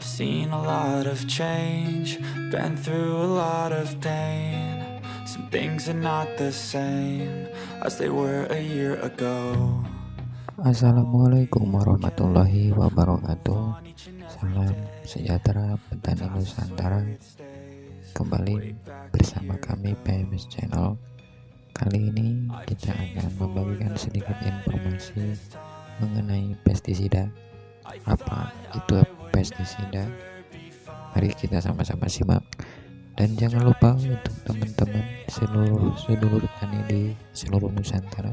I've seen a lot of change, been through a lot of pain. Some things are not the same as they were a year ago. Assalamualaikum warahmatullahi wabarakatuh. Salam sejahtera petani Nusantara. Kembali bersama kami PMS Channel. Kali ini kita akan membagikan sedikit informasi mengenai pestisida. Apa itu pestisida? Mari kita sama-sama simak. Dan jangan lupa untuk teman-teman seluruh petani di seluruh Nusantara,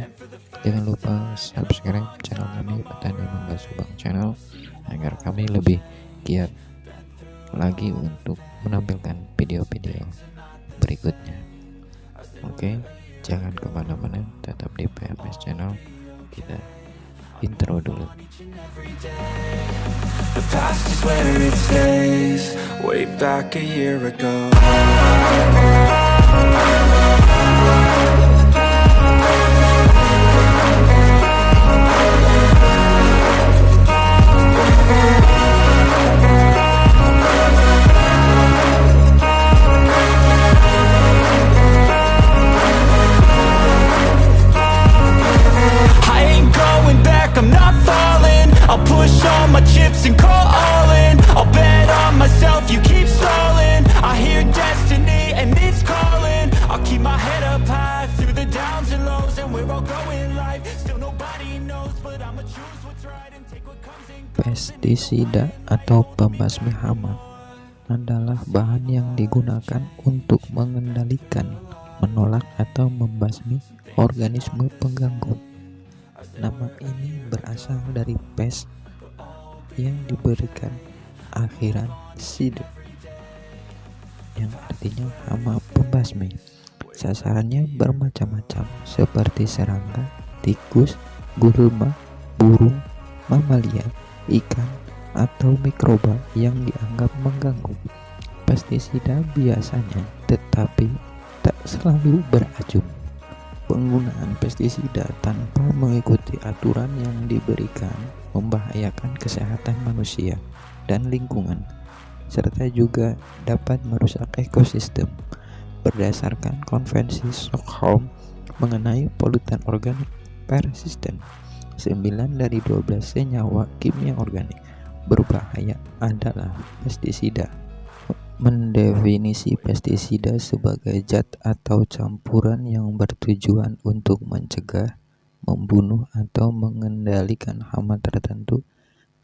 jangan lupa subscribe channel kami Petani Mangga Subang Channel agar kami lebih giat lagi untuk menampilkan video-video berikutnya. Oke, jangan kemana-mana, tetap di PMS Channel. Kita intro dulu. The past is where it stays, way back a year ago. I ain't going back, I'm not falling. I'll push all my chips and call all in. I'll bet on myself, you keep stalling. I hear destiny and it's calling. I'll keep my head up high through the downs and lows, and we're all going live. Still nobody knows, but I'ma choose what's right and take what comes in. Pestisida atau pembasmi hama adalah bahan yang digunakan untuk mengendalikan, menolak atau membasmi organisme pengganggu. Nama ini berasal dari pes yang diberikan akhiran sida, yang artinya hama pembasmi. Sasarannya bermacam-macam seperti serangga, tikus, gulma, burung, mamalia, ikan, atau mikroba yang dianggap mengganggu. Pestisida biasanya tetapi tak selalu beracun. Penggunaan pestisida tanpa mengikuti aturan yang diberikan membahayakan kesehatan manusia dan lingkungan, serta juga dapat merusak ekosistem. Berdasarkan Konvensi Stockholm mengenai polutan organik persisten, 9 dari 12 senyawa kimia organik berbahaya adalah pestisida. Mendefinisi pestisida sebagai zat atau campuran yang bertujuan untuk mencegah, membunuh, atau mengendalikan hama tertentu,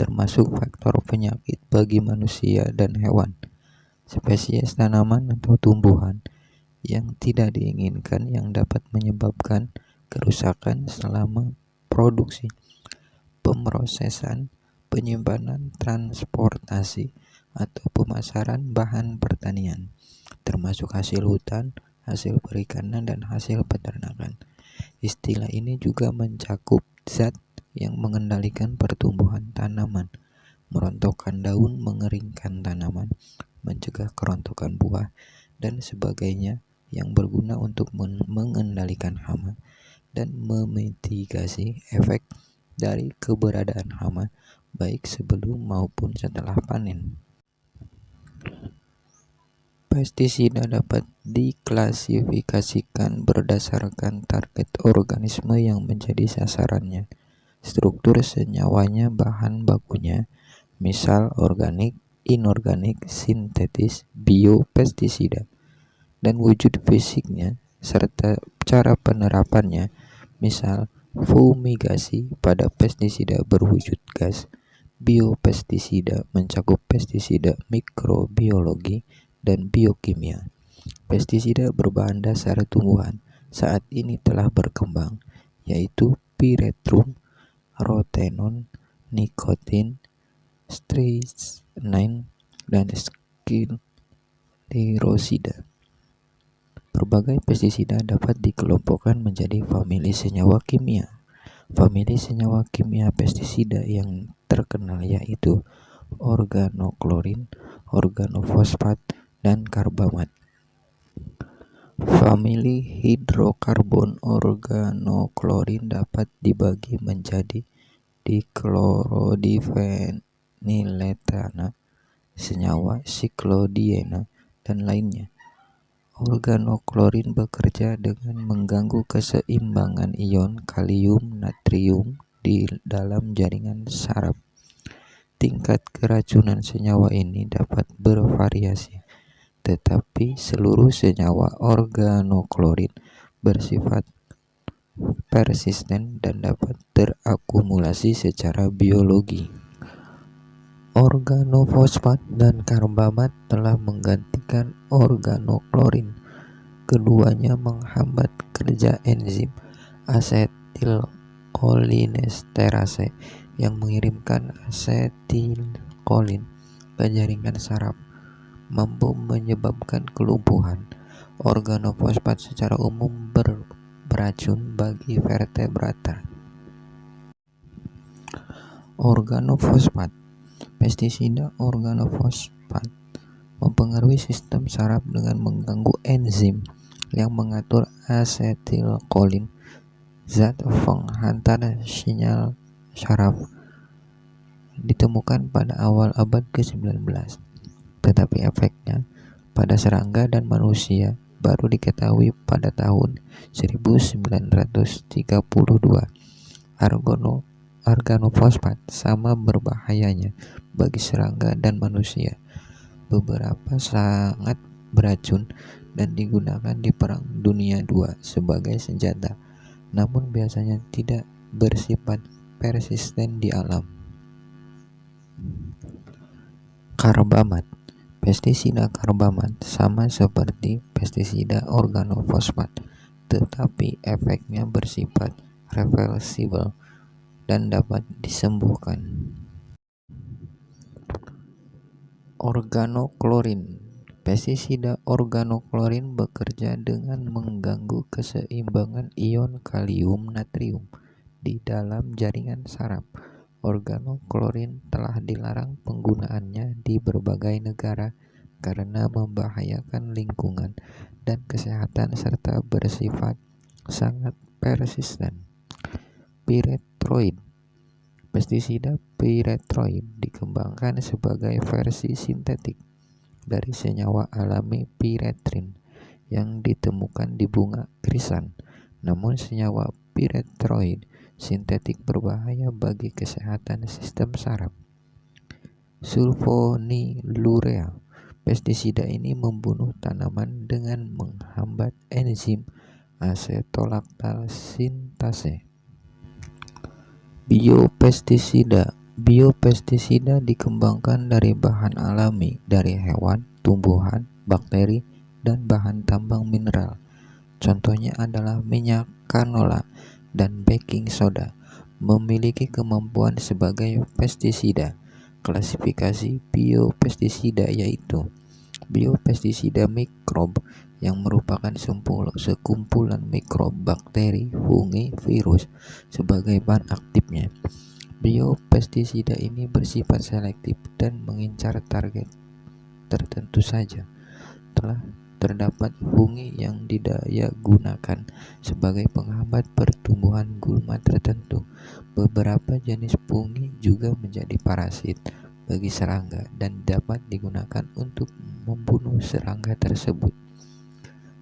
termasuk faktor penyakit bagi manusia dan hewan, spesies tanaman atau tumbuhan yang tidak diinginkan yang dapat menyebabkan kerusakan selama produksi, pemrosesan, penyimpanan, transportasi, atau pemasaran bahan pertanian, termasuk hasil hutan, hasil perikanan, dan hasil peternakan. Istilah ini juga mencakup zat yang mengendalikan pertumbuhan tanaman, merontokkan daun, mengeringkan tanaman, mencegah kerontokan buah, dan sebagainya yang berguna untuk mengendalikan hama dan memitigasi efek dari keberadaan hama baik sebelum maupun setelah panen. Pestisida dapat diklasifikasikan berdasarkan target organisme yang menjadi sasarannya, struktur senyawanya, bahan bakunya, misal organik, inorganik, sintetis, biopestisida, dan wujud fisiknya, serta cara penerapannya, misal fumigasi pada pestisida berwujud gas. Biopestisida mencakup pestisida mikrobiologi dan biokimia. Pestisida berbahan dasar tumbuhan saat ini telah berkembang, yaitu piretrum, rotenon, nikotin, strychnine, dan sklerosida. Berbagai pestisida dapat dikelompokkan menjadi famili senyawa kimia. Famili senyawa kimia pestisida yang terkenal yaitu organoklorin, organofosfat, dan karbamat. Famili hidrokarbon organoklorin dapat dibagi menjadi diklorodifeniletana, senyawa siklodiena, dan lainnya. Organoklorin bekerja dengan mengganggu keseimbangan ion kalium natrium di dalam jaringan saraf. Tingkat keracunan senyawa ini dapat bervariasi, tetapi seluruh senyawa organoklorin bersifat persisten dan dapat terakumulasi secara biologi. Organofosfat dan karbamat telah menggantikan organoklorin. Keduanya menghambat kerja enzim asetilkolinesterase yang mengirimkan asetilkolin ke jaringan saraf, mampu menyebabkan kelumpuhan. Organofosfat secara umum beracun bagi vertebrata. Organofosfat. Pestisida organofosfat mempengaruhi sistem saraf dengan mengganggu enzim yang mengatur asetilkolin, zat penghantar sinyal saraf. Ditemukan pada awal abad ke-19, tetapi efeknya pada serangga dan manusia baru diketahui pada tahun 1932. Organofosfat sama berbahayanya bagi serangga dan manusia. Beberapa sangat beracun dan digunakan di Perang Dunia II sebagai senjata, namun biasanya tidak bersifat persisten di alam. Karbamat. Pestisida karbamat sama seperti pestisida organofosfat, tetapi efeknya bersifat reversibel dan dapat disembuhkan. Organoklorin. Pestisida organoklorin bekerja dengan mengganggu keseimbangan ion kalium natrium di dalam jaringan saraf. Organoklorin telah dilarang penggunaannya di berbagai negara karena membahayakan lingkungan dan kesehatan serta bersifat sangat persisten. Piretroid. Pestisida piretroid dikembangkan sebagai versi sintetik dari senyawa alami piretrin yang ditemukan di bunga krisan. Namun senyawa piretroid sintetik berbahaya bagi kesehatan sistem saraf. Sulfonilurea. Pestisida ini membunuh tanaman dengan menghambat enzim asetolaktal sintase. Biopestisida. Biopestisida dikembangkan dari bahan alami dari hewan, tumbuhan, bakteri, dan bahan tambang mineral. Contohnya adalah minyak canola dan baking soda. Memiliki kemampuan sebagai pestisida. Klasifikasi biopestisida yaitu biopestisida mikrob yang merupakan sekumpulan mikrob, bakteri, fungi, virus sebagai bahan aktifnya. Biopestisida ini bersifat selektif dan mengincar target tertentu saja. Telah terdapat fungi yang didaya gunakan sebagai penghambat pertumbuhan gulma tertentu. Beberapa jenis fungi juga menjadi parasit bagi serangga dan dapat digunakan untuk membunuh serangga tersebut.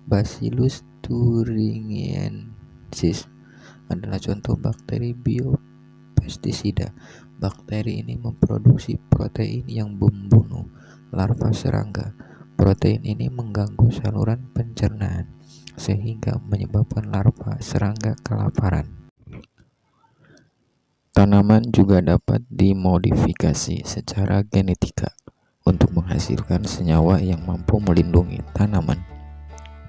Bacillus thuringiensis adalah contoh bakteri biopestisida. Bakteri ini memproduksi protein yang membunuh larva serangga. Protein ini mengganggu saluran pencernaan sehingga menyebabkan larva serangga kelaparan. Tanaman juga dapat dimodifikasi secara genetika untuk menghasilkan senyawa yang mampu melindungi tanaman.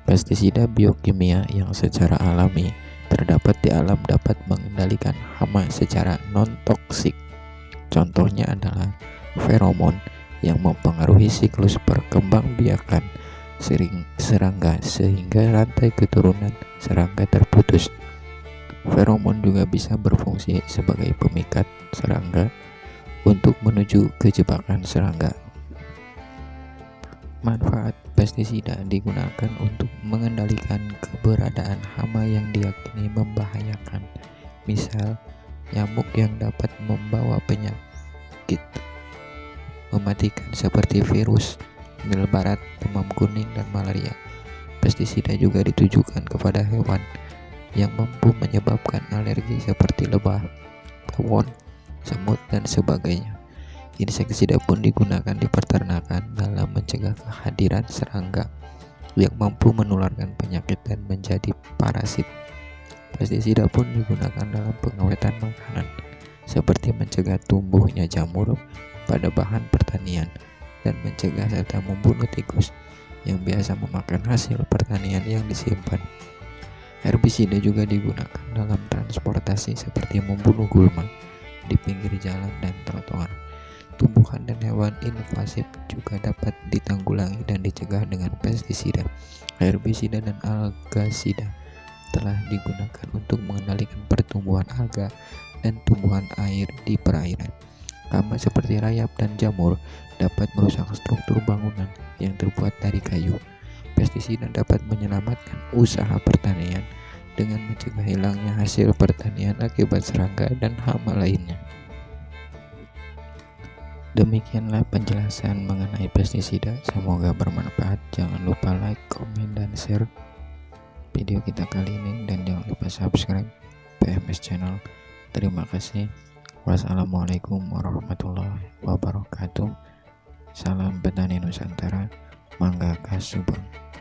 Pestisida biokimia yang secara alami terdapat di alam dapat mengendalikan hama secara non-toksik. Contohnya adalah feromon yang mempengaruhi siklus perkembangbiakan serangga sehingga rantai keturunan serangga terputus. Feromon juga bisa berfungsi sebagai pemikat serangga untuk menuju ke jebakan serangga. Manfaat pestisida digunakan untuk mengendalikan keberadaan hama yang diyakini membahayakan, misal nyamuk yang dapat membawa penyakit. mematikan seperti virus, mil barat, demam kuning, dan malaria. Pestisida juga ditujukan kepada hewan yang mampu menyebabkan alergi seperti lebah, tawon, semut, dan sebagainya. Insektisida pun digunakan di peternakan dalam mencegah kehadiran serangga yang mampu menularkan penyakit dan menjadi parasit. Pestisida pun digunakan dalam pengawetan makanan, seperti mencegah tumbuhnya jamur pada bahan pertanian dan mencegah serta membunuh tikus yang biasa memakan hasil pertanian yang disimpan. Herbisida juga digunakan dalam transportasi seperti membunuh gulma di pinggir jalan dan trotoar. Tumbuhan dan hewan invasif juga dapat ditanggulangi dan dicegah dengan pestisida. Herbisida dan algasida telah digunakan untuk mengendalikan pertumbuhan alga dan tumbuhan air di perairan. Hama seperti rayap dan jamur dapat merusak struktur bangunan yang terbuat dari kayu. Pestisida dapat menyelamatkan usaha pertanian dengan mencegah hilangnya hasil pertanian akibat serangga dan hama lainnya. Demikianlah penjelasan mengenai pestisida. Semoga bermanfaat. Jangan lupa like, komen, dan share video kita kali ini, dan jangan lupa subscribe PMS Channel. Terima kasih. Wassalamualaikum warahmatullahi wabarakatuh. Salam petani Nusantara. Mangga Kasubang.